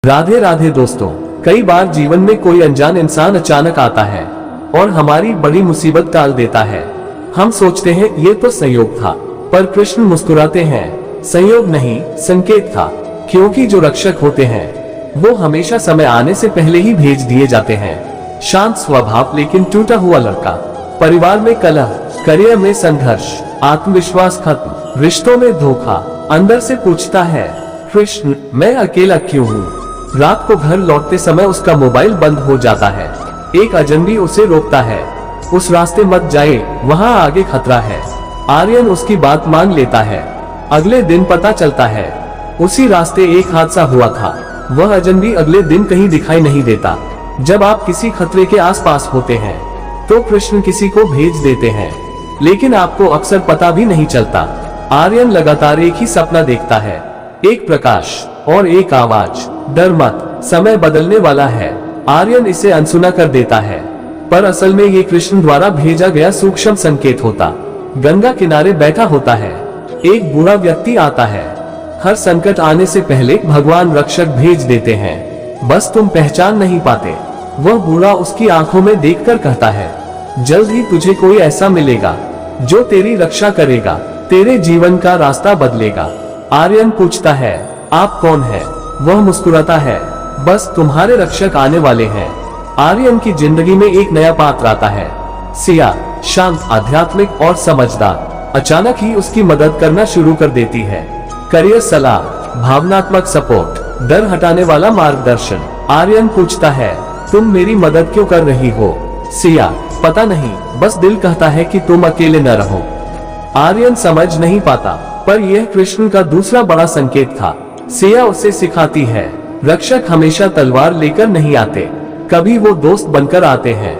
राधे राधे दोस्तों, कई बार जीवन में कोई अनजान इंसान अचानक आता है और हमारी बड़ी मुसीबत टाल देता है। हम सोचते हैं ये तो संयोग था, पर कृष्ण मुस्कुराते हैं, संयोग नहीं संकेत था, क्योंकि जो रक्षक होते हैं वो हमेशा समय आने से पहले ही भेज दिए जाते हैं। शांत स्वभाव लेकिन टूटा हुआ लड़का, परिवार में कलह, करियर में संघर्ष, आत्मविश्वास खत्म, रिश्तों में धोखा, अंदर से पूछता है कृष्ण मैं अकेला क्यों हूँ। रात को घर लौटते समय उसका मोबाइल बंद हो जाता है। एक अजनबी उसे रोकता है, उस रास्ते मत जाए, वहाँ आगे खतरा है। आर्यन उसकी बात मान लेता है। अगले दिन पता चलता है उसी रास्ते एक हादसा हुआ था। वह अजनबी अगले दिन कहीं दिखाई नहीं देता। जब आप किसी खतरे के आसपास होते हैं तो कृष्ण किसी को भेज देते हैं, लेकिन आपको अक्सर पता भी नहीं चलता। आर्यन लगातार एक ही सपना देखता है, एक प्रकाश और एक आवाज, डर मत, समय बदलने वाला है। आर्यन इसे अनसुना कर देता है, पर असल में ये कृष्ण द्वारा भेजा गया सूक्ष्म संकेत होता। गंगा किनारे बैठा होता है, एक बूढ़ा व्यक्ति आता है। हर संकट आने से पहले भगवान रक्षक भेज देते हैं, बस तुम पहचान नहीं पाते। वह बूढ़ा उसकी आंखों में देखकर कहता है, जल्द ही तुझे कोई ऐसा मिलेगा जो तेरी रक्षा करेगा, तेरे जीवन का रास्ता बदलेगा। आर्यन पूछता है, आप कौन है? वह मुस्कुराता है, बस तुम्हारे रक्षक आने वाले हैं। आर्यन की जिंदगी में एक नया पात्र आता है, सिया, शांत, आध्यात्मिक और समझदार। अचानक ही उसकी मदद करना शुरू कर देती है। करियर सलाह, भावनात्मक सपोर्ट, डर हटाने वाला मार्गदर्शन। आर्यन पूछता है, तुम मेरी मदद क्यों कर रही हो? सिया, पता नहीं, बस दिल कहता है कि तुम अकेले न रहो। आर्यन समझ नहीं पाता, पर यह कृष्ण का दूसरा बड़ा संकेत था। सिया उसे सिखाती है, रक्षक हमेशा तलवार लेकर नहीं आते, कभी वो दोस्त बनकर आते हैं,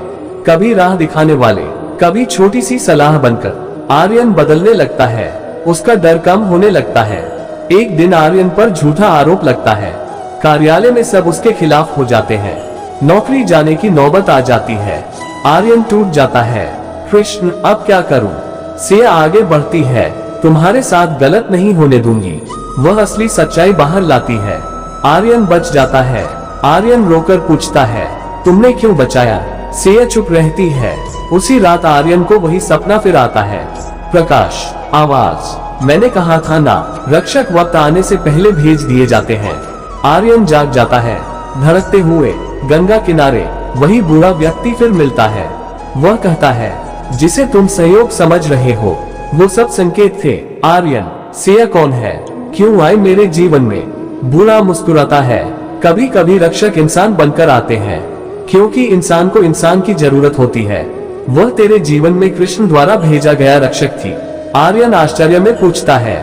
कभी राह दिखाने वाले, कभी छोटी सी सलाह बनकर। आर्यन बदलने लगता है, उसका डर कम होने लगता है। एक दिन आर्यन पर झूठा आरोप लगता है, कार्यालय में सब उसके खिलाफ हो जाते हैं, नौकरी जाने की नौबत आ जाती है। आर्यन टूट जाता है, कृष्ण अब क्या करूं? सिया आगे बढ़ती है, तुम्हारे साथ गलत नहीं होने दूंगी। वह असली सच्चाई बाहर लाती है। आर्यन बच जाता है। आर्यन रोकर पूछता है, तुमने क्यों बचाया? सिया चुप रहती है। उसी रात आर्यन को वही सपना फिर आता है, प्रकाश, आवाज, मैंने कहा था ना, रक्षक वक्त आने से पहले भेज दिए जाते हैं। आर्यन जाग जाता है, धड़कते हुए गंगा किनारे वही बूढ़ा व्यक्ति फिर मिलता है। वह कहता है, जिसे तुम संयोग समझ रहे हो वो सब संकेत थे। आर्यन, सिया कौन है? क्यों आए मेरे जीवन में? बूढ़ा मुस्कुराता है, कभी कभी रक्षक इंसान बनकर आते हैं, क्योंकि इंसान को इंसान की जरूरत होती है। वह तेरे जीवन में कृष्ण द्वारा भेजा गया रक्षक थी। आर्यन आश्चर्य में पूछता है,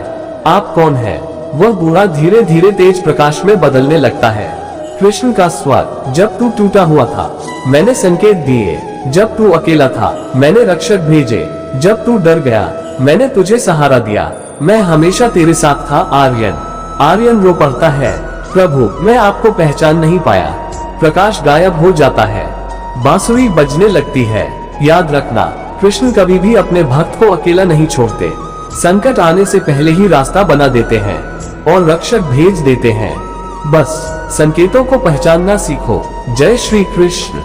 आप कौन है? वह बूढ़ा धीरे धीरे तेज प्रकाश में बदलने लगता है। कृष्ण का स्वर, जब तू टूटा हुआ था मैंने संकेत दिए, जब तू अकेला था मैंने रक्षक भेजे, जब तू डर गया मैंने तुझे सहारा दिया, मैं हमेशा तेरे साथ था। आर्यन रो पड़ता है, प्रभु मैं आपको पहचान नहीं पाया। प्रकाश गायब हो जाता है, बांसुरी बजने लगती है। याद रखना, कृष्ण कभी भी अपने भक्त को अकेला नहीं छोड़ते। संकट आने से पहले ही रास्ता बना देते हैं और रक्षक भेज देते हैं। बस संकेतों को पहचानना सीखो। जय श्री कृष्ण।